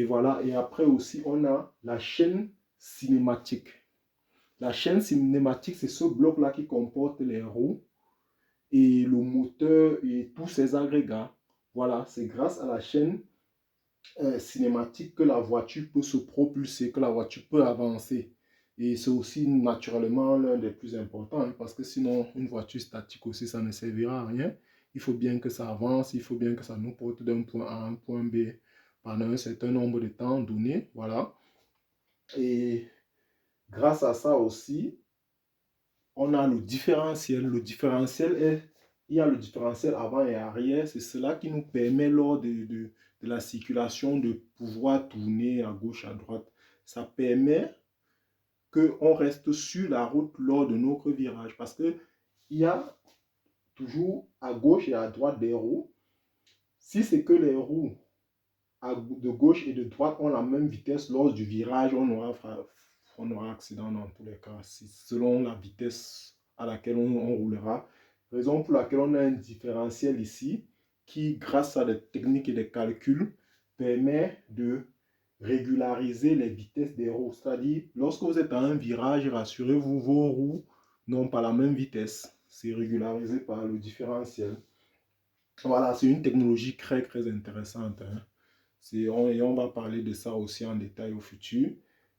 Voilà. Et après aussi, on a la chaîne cinématique. La chaîne cinématique, c'est ce bloc-là qui comporte les roues et le moteur et tous ces agrégats. Voilà, c'est grâce à la chaîne cinématique que la voiture peut se propulser, que la voiture peut avancer. Et c'est aussi naturellement l'un des plus importants, hein, parce que sinon, une voiture statique aussi, ça ne servira à rien. Il faut bien que ça avance, il faut bien que ça nous porte d'un point A à un point B pendant un certain nombre de temps donné. Voilà. Et grâce à ça aussi, on a le différentiel. Le différentiel est, il y a le différentiel avant et arrière. C'est cela qui nous permet lors de la circulation de pouvoir tourner à gauche, à droite. Ça permet qu'on reste sur la route lors de notre virage. Parce qu'il y a toujours à gauche et à droite des roues. Si c'est que les roues de gauche et de droite ont la même vitesse lors du virage, on aura accident dans tous les cas, selon la vitesse à laquelle on roulera. Raison pour laquelle on a un différentiel ici qui, grâce à des techniques et des calculs, permet de régulariser les vitesses des roues. C'est-à-dire, lorsque vous êtes à un virage, rassurez-vous, vos roues n'ont pas la même vitesse. C'est régularisé par le différentiel. Voilà, c'est une technologie très, très intéressante, hein. Et on va parler de ça aussi en détail au futur.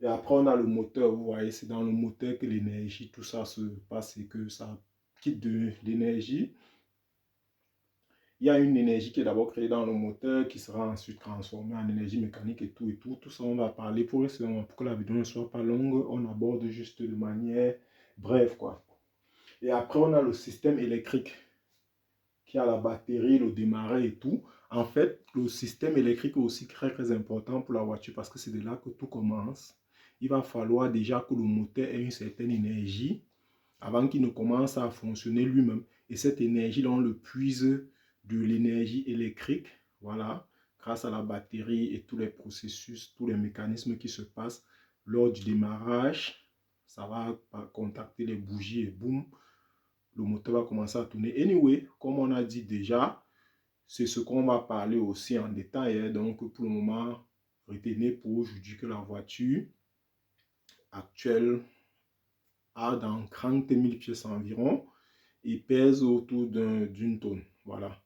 Et après, on a le moteur. Vous voyez, c'est dans le moteur que l'énergie, tout ça se passe et que ça quitte de l'énergie. Il y a une énergie qui est d'abord créée dans le moteur qui sera ensuite transformée en énergie mécanique et tout et tout. Tout ça, on va parler pour que la vidéo ne soit pas longue. On aborde juste de manière brève, quoi. Et après, on a le système électrique qui a la batterie, le démarrer et tout. En fait, le système électrique est aussi très, très important pour la voiture parce que c'est de là que tout commence. Il va falloir déjà que le moteur ait une certaine énergie avant qu'il ne commence à fonctionner lui-même. Et cette énergie, on le puise de l'énergie électrique, voilà, grâce à la batterie et tous les processus, tous les mécanismes qui se passent lors du démarrage. Ça va contacter les bougies et boum, le moteur va commencer à tourner. Anyway, comme on a dit déjà, c'est ce qu'on va parler aussi en détail, hein. Donc, pour le moment, retenez pour aujourd'hui que la voiture actuelle a dans 30 000 pièces environ et pèse autour d'une tonne. Voilà.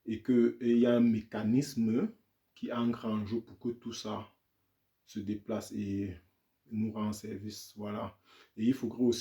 Et qu'il y a un mécanisme qui entre en jeu pour que tout ça se déplace et nous rend service. Voilà. Et il faudrait aussi